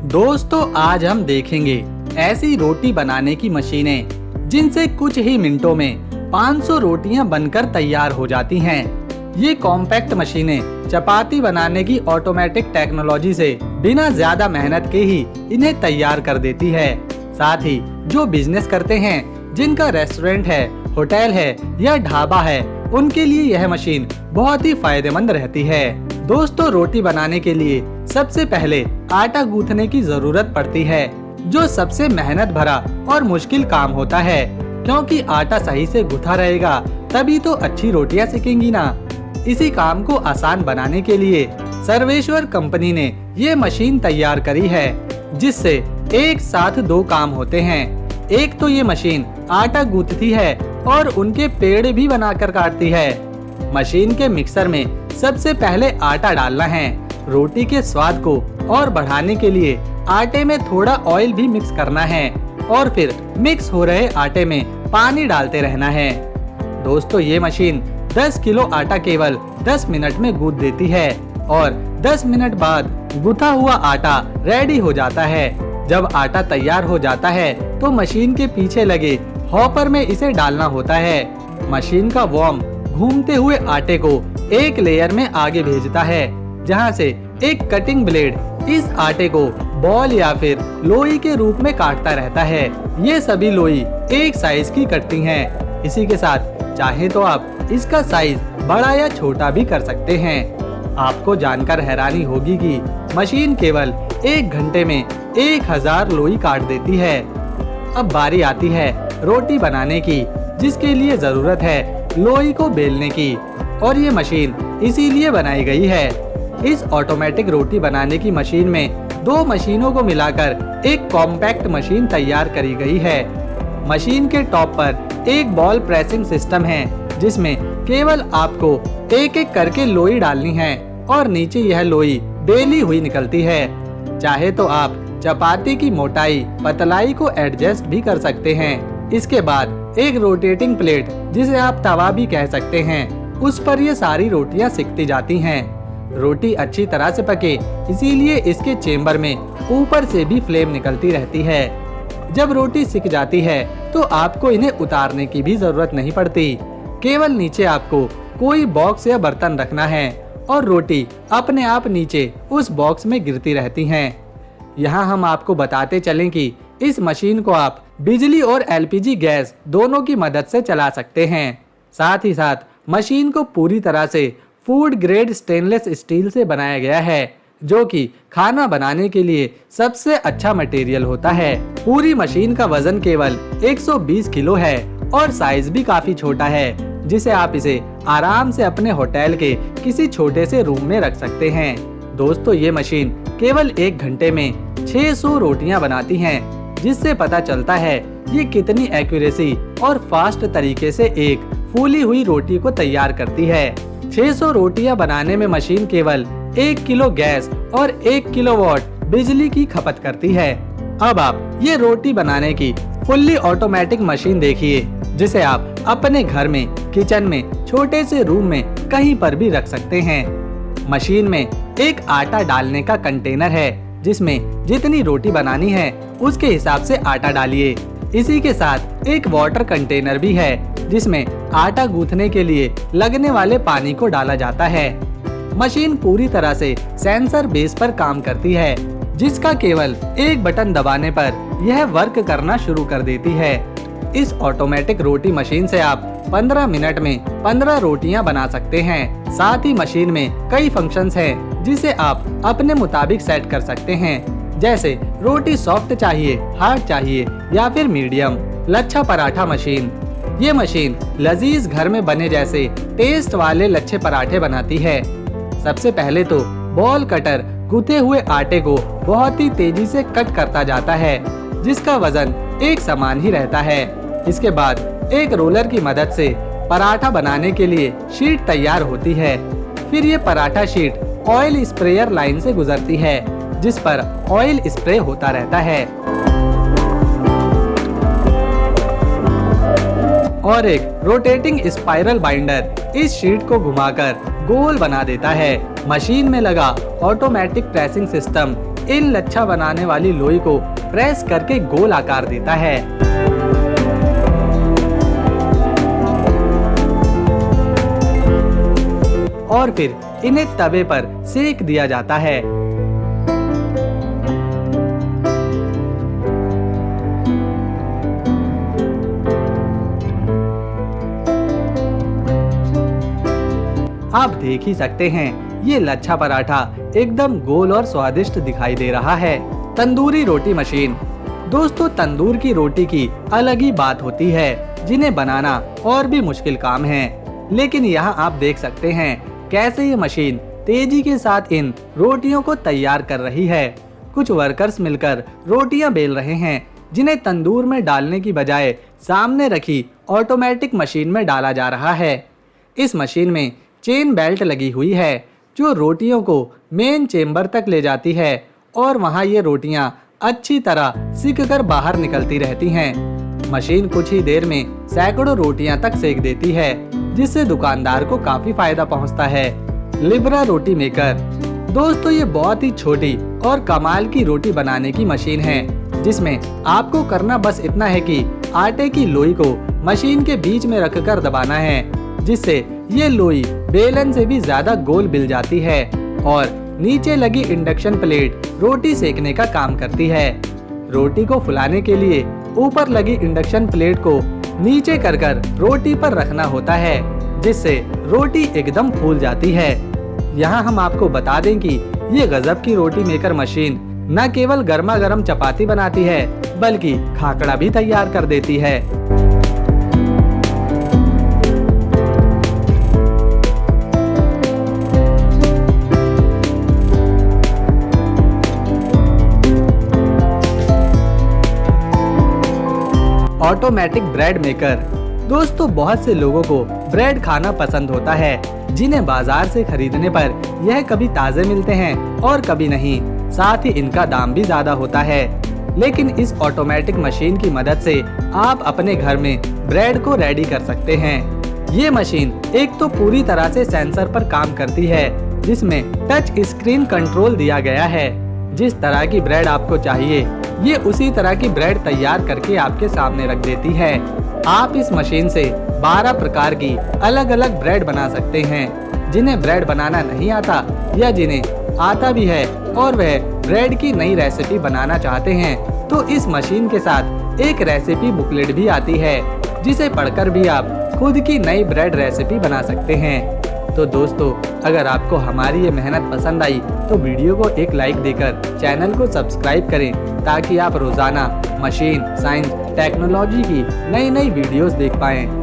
दोस्तों आज हम देखेंगे ऐसी रोटी बनाने की मशीनें जिनसे कुछ ही मिनटों में 500 रोटियां बनकर तैयार हो जाती हैं। ये कॉम्पैक्ट मशीनें चपाती बनाने की ऑटोमेटिक टेक्नोलॉजी से बिना ज्यादा मेहनत के ही इन्हें तैयार कर देती है। साथ ही जो बिजनेस करते हैं, जिनका रेस्टोरेंट है, होटल है या ढाबा है, उनके लिए यह मशीन बहुत ही फायदेमंद रहती है। दोस्तों रोटी बनाने के लिए सबसे पहले आटा गूंथने की जरूरत पड़ती है, जो सबसे मेहनत भरा और मुश्किल काम होता है, क्योंकि आटा सही से गूंथा रहेगा तभी तो अच्छी रोटियां सिकेंगी ना। इसी काम को आसान बनाने के लिए सर्वेश्वर कंपनी ने ये मशीन तैयार करी है, जिससे एक साथ दो काम होते हैं। एक तो ये मशीन आटा गूंथती है और उनके पेड़ भी बनाकर काटती है। मशीन के मिक्सर में सबसे पहले आटा डालना है। रोटी के स्वाद को और बढ़ाने के लिए आटे में थोड़ा ऑयल भी मिक्स करना है और फिर मिक्स हो रहे आटे में पानी डालते रहना है। दोस्तों ये मशीन 10 किलो आटा केवल 10 मिनट में गूंथ देती है और 10 मिनट बाद गूंथा हुआ आटा रेडी हो जाता है। जब आटा तैयार हो जाता है तो मशीन के पीछे लगे हॉपर में इसे डालना होता है। मशीन का वॉर्म घूमते हुए आटे को एक लेयर में आगे भेजता है, जहां से एक कटिंग ब्लेड इस आटे को बॉल या फिर लोई के रूप में काटता रहता है। ये सभी लोई एक साइज की कटती हैं। इसी के साथ चाहे तो आप इसका साइज बड़ा या छोटा भी कर सकते हैं। आपको जानकर हैरानी होगी कि मशीन केवल 1 घंटे में 1000 लोई काट देती है। अब बारी आती है रोटी बनाने की, जिसके लिए जरूरत है लोई को बेलने की, और ये मशीन इसीलिए बनाई गई है। इस ऑटोमेटिक रोटी बनाने की मशीन में 2 मशीनों को मिलाकर एक कॉम्पैक्ट मशीन तैयार करी गई है। मशीन के टॉप पर एक बॉल प्रेसिंग सिस्टम है, जिसमें केवल आपको एक एक करके लोई डालनी है और नीचे यह लोई बेली हुई निकलती है। चाहे तो आप चपाती की मोटाई पतलाई को एडजस्ट भी कर सकते हैं। इसके बाद एक रोटेटिंग प्लेट, जिसे आप तवा भी कह सकते हैं, उस पर ये सारी रोटियां सिकती जाती हैं। रोटी अच्छी तरह से पके, इसीलिए इसके चेम्बर में ऊपर से भी फ्लेम निकलती रहती है। जब रोटी सिक जाती है तो आपको इन्हें उतारने की भी जरूरत नहीं पड़ती। केवल नीचे आपको कोई बॉक्स या बर्तन रखना है और रोटी अपने आप नीचे उस बॉक्स में गिरती रहती हैं। यहाँ हम आपको बताते चलें कि इस मशीन को आप बिजली और एलपीजी गैस दोनों की मदद से चला सकते हैं। साथ ही साथ मशीन को पूरी तरह से फूड ग्रेड स्टेनलेस स्टील से बनाया गया है, जो कि खाना बनाने के लिए सबसे अच्छा मटेरियल होता है। पूरी मशीन का वजन केवल 120 किलो है और साइज भी काफी छोटा है, जिसे आप इसे आराम से अपने होटल के किसी छोटे से रूम में रख सकते हैं। दोस्तों ये मशीन केवल 1 घंटे में 600 रोटियां बनाती हैं, जिससे पता चलता है ये कितनी एक्यूरेसी और फास्ट तरीके से एक फूली हुई रोटी को तैयार करती है। 600 रोटियां बनाने में मशीन केवल 1 किलो गैस और 1 किलोवाट बिजली की खपत करती है। अब आप ये रोटी बनाने की फुल्ली ऑटोमेटिक मशीन देखिए, जिसे आप अपने घर में, किचन में, छोटे से रूम में कहीं पर भी रख सकते हैं। मशीन में एक आटा डालने का कंटेनर है, जिसमें जितनी रोटी बनानी है उसके हिसाब से आटा डालिए। इसी के साथ एक वाटर कंटेनर भी है, जिसमें आटा गूंथने के लिए लगने वाले पानी को डाला जाता है। मशीन पूरी तरह से सेंसर बेस पर काम करती है, जिसका केवल एक बटन दबाने पर यह वर्क करना शुरू कर देती है। इस ऑटोमेटिक रोटी मशीन से आप 15 मिनट में 15 रोटियां बना सकते हैं। साथ ही मशीन में कई फंक्शंस हैं, जिसे आप अपने मुताबिक सेट कर सकते हैं, जैसे रोटी सॉफ्ट चाहिए, हार्ड चाहिए या फिर मीडियम। लच्छा पराठा मशीन, ये मशीन लजीज घर में बने जैसे टेस्ट वाले लच्छे पराठे बनाती है। सबसे पहले तो बॉल कटर गूंथे हुए आटे को बहुत ही तेजी से कट करता जाता है, जिसका वजन एक समान ही रहता है। इसके बाद एक रोलर की मदद से पराठा बनाने के लिए शीट तैयार होती है। फिर ये paratha sheet oil sprayer line से गुजरती है, जिस पर ऑयल स्प्रे होता रहता है और एक रोटेटिंग स्पाइरल बाइंडर इस शीट को घुमाकर गोल बना देता है। मशीन में लगा ऑटोमेटिक प्रेसिंग सिस्टम इन लच्छा बनाने वाली लोई को प्रेस करके गोल आकार देता है। और फिर इन्हें तवे पर सेक दिया जाता है। आप देख ही सकते हैं, ये लच्छा पराठा एकदम गोल और स्वादिष्ट दिखाई दे रहा है। तंदूरी रोटी मशीन। दोस्तों, तंदूर की रोटी की अलग ही बात होती है, जिन्हें बनाना और भी मुश्किल काम है। लेकिन यहाँ आप देख सकते हैं कैसे ये मशीन तेजी के साथ इन रोटियों को तैयार कर रही है। कुछ वर्कर्स मिलकर रोटियां बेल रहे हैं, जिन्हें तंदूर में डालने की बजाय सामने रखी ऑटोमेटिक मशीन में डाला जा रहा है। इस मशीन में चेन बेल्ट लगी हुई है, जो रोटियों को मेन चेम्बर तक ले जाती है और वहां ये रोटियां अच्छी तरह सिक कर बाहर निकलती रहती हैं। मशीन कुछ ही देर में सैकड़ों रोटियां तक सेक देती है, जिससे दुकानदार को काफी फायदा पहुंचता है। लिब्रा रोटी मेकर। दोस्तों, ये बहुत ही छोटी और कमाल की रोटी बनाने की मशीन है, जिसमें आपको करना बस इतना है कि आटे की लोई को मशीन के बीच में रखकर दबाना है, जिससे ये लोई बेलन से भी ज्यादा गोल बिल जाती है और नीचे लगी इंडक्शन प्लेट रोटी सेकने का काम करती है। रोटी को फुलाने के लिए ऊपर लगी इंडक्शन प्लेट को नीचे कर रोटी पर रखना होता है, जिससे रोटी एकदम फूल जाती है। यहाँ हम आपको बता दें कि ये गजब की रोटी मेकर मशीन न केवल गर्मा गर्म चपाती बनाती है, बल्कि खाकड़ा भी तैयार कर देती है। Automatic bread maker. दोस्तों, बहुत से लोगों को ब्रेड खाना पसंद होता है, जिन्हें बाजार से खरीदने पर यह कभी ताजे मिलते हैं और कभी नहीं। साथ ही इनका दाम भी ज्यादा होता है। लेकिन इस ऑटोमेटिक मशीन की मदद से आप अपने घर में ब्रेड को रेडी कर सकते हैं। ये मशीन एक तो पूरी तरह से सेंसर पर काम करती है, जिसमें टच स्क्रीन कंट्रोल दिया गया है। जिस तरह की ब्रेड आपको चाहिए, ये उसी तरह की ब्रेड तैयार करके आपके सामने रख देती है। आप इस मशीन से 12 प्रकार की अलग अलग ब्रेड बना सकते हैं। जिन्हें ब्रेड बनाना नहीं आता या जिन्हें आता भी है और वह ब्रेड की नई रेसिपी बनाना चाहते हैं, तो इस मशीन के साथ एक रेसिपी बुकलेट भी आती है, जिसे पढ़कर भी आप खुद की नई ब्रेड रेसिपी बना सकते हैं। तो दोस्तों, अगर आपको हमारी ये मेहनत पसंद आई तो वीडियो को एक लाइक देकर चैनल को सब्सक्राइब करें, ताकि आप रोजाना मशीन, साइंस, टेक्नोलॉजी की नई नई वीडियोस देख पाएं।